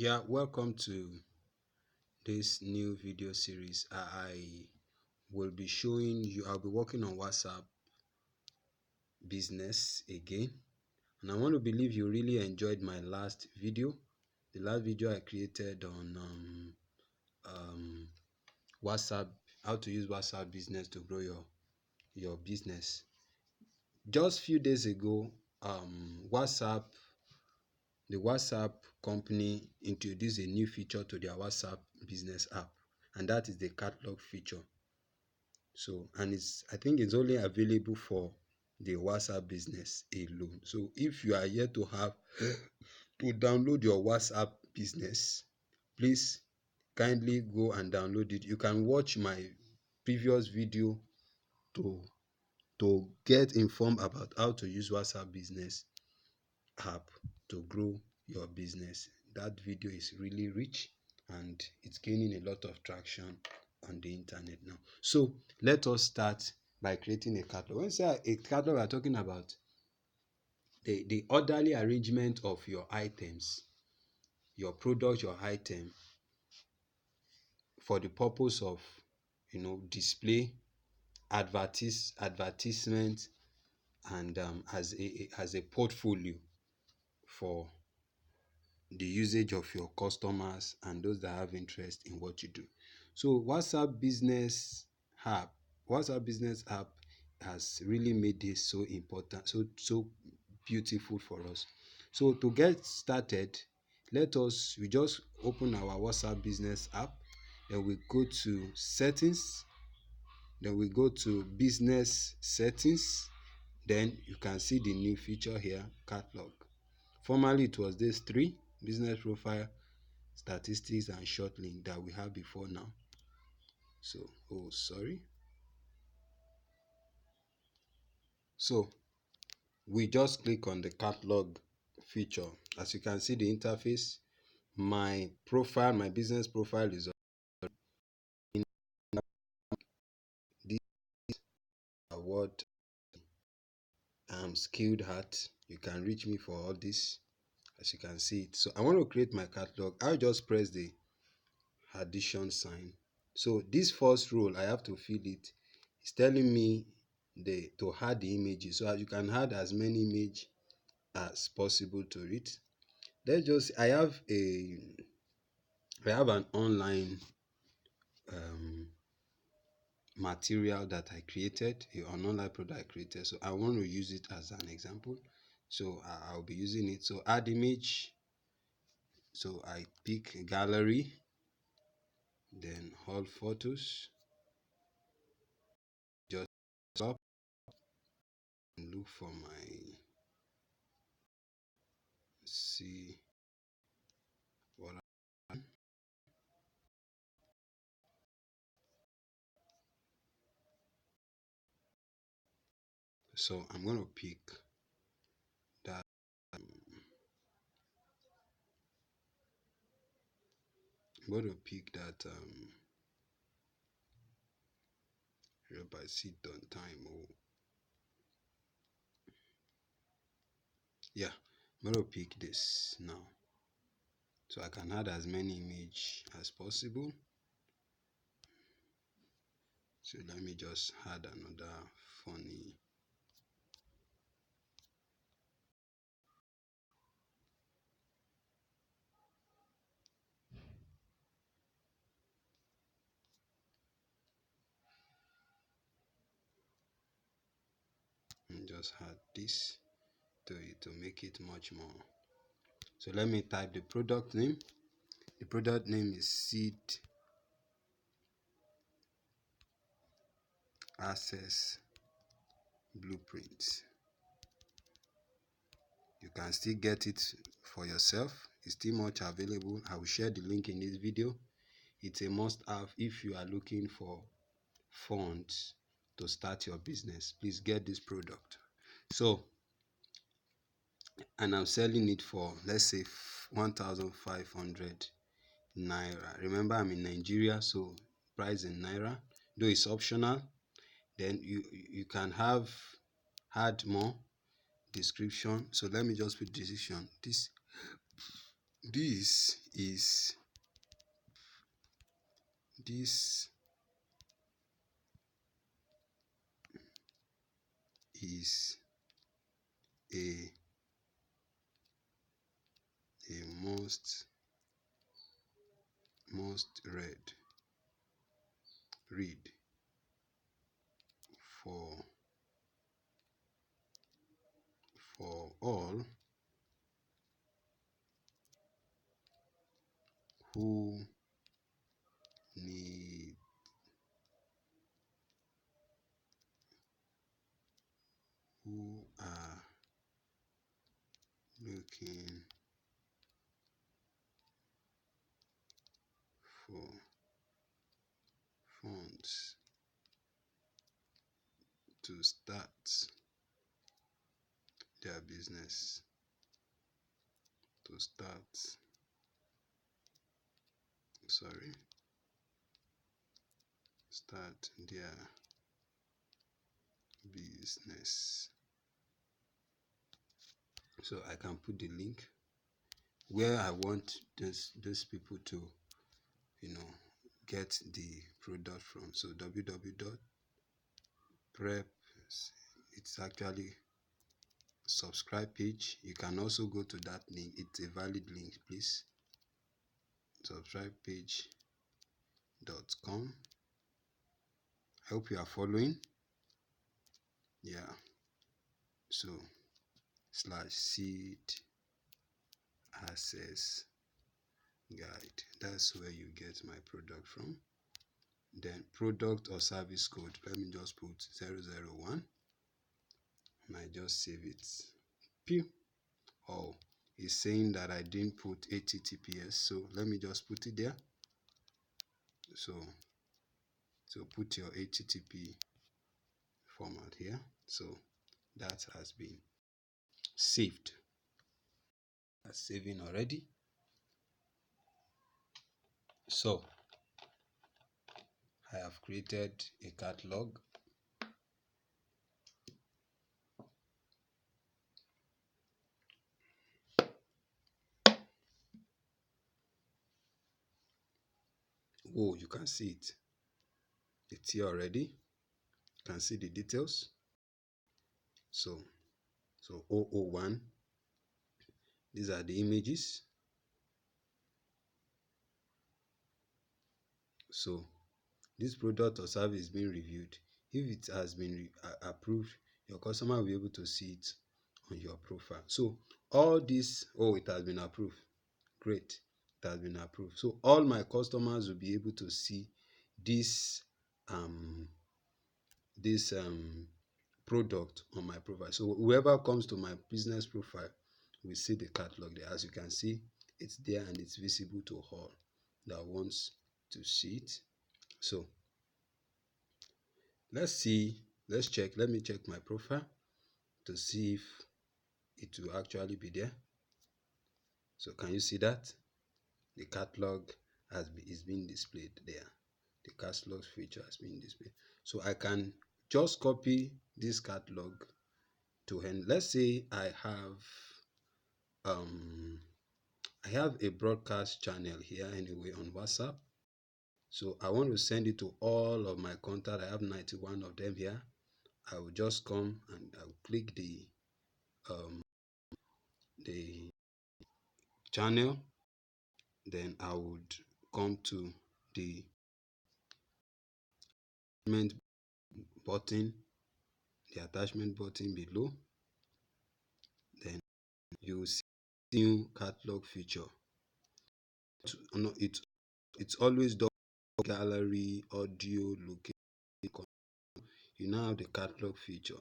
Yeah, welcome to this new video series. I will be showing you, I'll be working on WhatsApp business again. And I want to believe you really enjoyed my last video. The last video I created on WhatsApp, how to use WhatsApp business to grow your business. Just few days ago, the WhatsApp company introduced a new feature to their WhatsApp business app, and that is the catalog feature. So, and I think it's only available for the WhatsApp business alone. So, if you are yet to have to download your WhatsApp business, please kindly go and download it. You can watch my previous video to get informed about how to use WhatsApp business app to grow your business. That video is really rich and it's gaining a lot of traction on the internet now. So let us start by creating a catalog. When we say a catalog, we are talking about the orderly arrangement of your items, your product, your item, for the purpose of display, advertisement, and as a portfolio for the usage of your customers and those that have interest in what you do. So WhatsApp business app has really made this so important, so beautiful for us. So to get started, we just open our WhatsApp business app, then we go to settings, then we go to business settings, then you can see the new feature here, catalog. Formerly it was these three: business profile, statistics, and short link that we have before now. So, so we just click on the catalog feature. As you can see, the interface, my business profile is in this award. I'm skilled at. You can reach me for all this, as you can see it. So I want to create my catalog. I'll just press the addition sign. So this first row, I have to fill it. It's telling me to add the images. So you can add as many images as possible to it. I have an online material that I created, an online product I created. So I want to use it as an example. So I'll be using it. So add image. So I pick gallery, then all photos. Just up and look for see what so I'm going to pick that. I'm going to pick that by seat on time. Yeah, I'm going to pick this now, so I can add as many images as possible. So let me just add another funny. And just add this to it to make it much more. So let me type the product name. The product name is Seed Access Blueprint. You can still get it for yourself. It's still much available. I will share the link in this video. It's a must-have if you are looking for funds to start your business. Please get this product. So, and I'm selling it for, let's say, 1,500 naira. Remember, I'm in Nigeria, so price in naira. Though it's optional, then you can add more description. So let me just put description. This this is this is a must read for all who need who are looking for funds to start their business, to start sorry start their business. So I can put the link where I want those people to, get the product from. So www.prep, it's actually subscribe page. You can also go to that link. It's a valid link, please. Subscribepage.com. I hope you are following. Yeah. So /seed access guide. That's where you get my product from. Then product or service code. Let me just put 001. Might just save it. Pew. Oh, it's saying that I didn't put HTTPS. So let me just put it there. So put your HTTP format here. So that has been saved. That's saving already. So I have created a catalog. Oh, you can see it. It's here already. You can see the details. So 001. These are the images. So this product or service is being reviewed. If it has been approved, your customer will be able to see it on your profile. So all this, it has been approved. Great, it has been approved. So all my customers will be able to see this product on my profile. So whoever comes to my business profile will see the catalog there. As you can see, it's there and it's visible to all that wants to see it. So let's check. Let me check my profile to see if it will actually be there. So can you see that? The catalog is being displayed there. The catalog feature has been displayed. So I can just copy this catalog to end. Let's say I have a broadcast channel here anyway on WhatsApp. So I want to send it to all of my contacts. I have 91 of them here. I will just come and I will click the channel. Then I would come to the attachment button, below. Then you will see new catalog feature. It's always done gallery, audio, location. You now have the catalog feature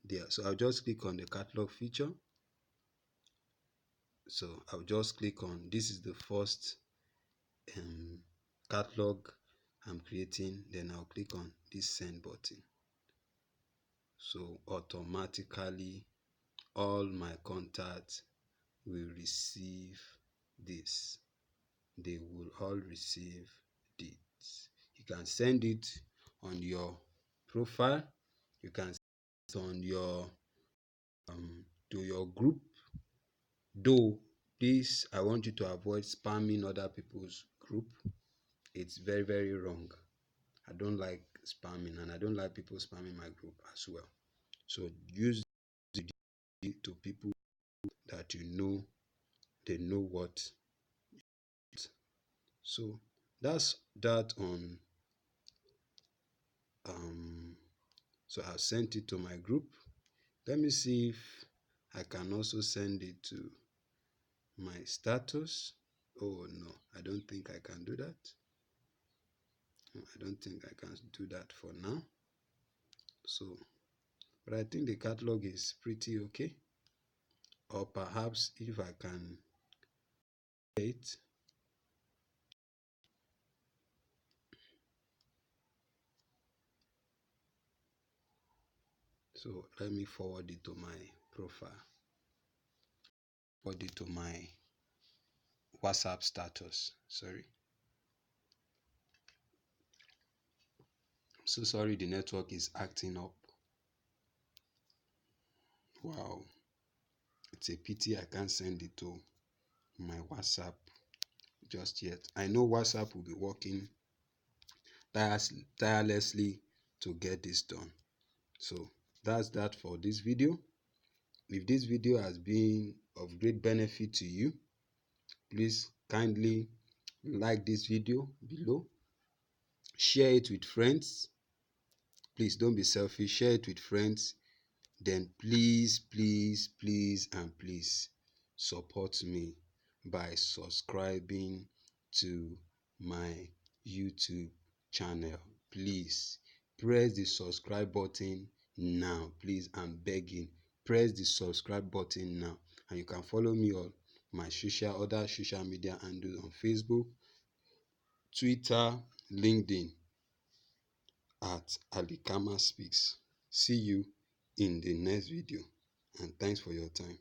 there. So I'll just click on the catalog feature. So I'll just click on, this is the first catalog I'm creating. Then I'll click on this send button. So automatically all my contacts will receive this. They will all receive this. You can send it on your profile. You can send it on your to your group. Though Please, I want you to avoid spamming other people's group. It's very, very wrong. I don't like spamming, and I don't like people spamming my group as well. So use it to people that you know, they know what. So that's that on um so I sent it to my group. Let me see if I can also send it to my status. Oh no, I don't think I can do that. No, I don't think I can do that for now. So, but I think the catalog is pretty okay. Or perhaps if I can it, so let me forward it to my profile, forward it to my WhatsApp status. Sorry. I'm so sorry the network is acting up. Wow. It's a pity I can't send it to my WhatsApp just yet. I know WhatsApp will be working tirelessly to get this done. So that's that for this video. If this video has been of great benefit to you, please kindly like this video below, share it with friends. Please don't be selfish, share it with friends. Then please support me by subscribing to my YouTube channel. Please press the subscribe button now. Please, I'm begging. Press the subscribe button now. And you can follow me on my other social media handles on Facebook, Twitter, LinkedIn at Alikama Speaks. See you in the next video, and thanks for your time.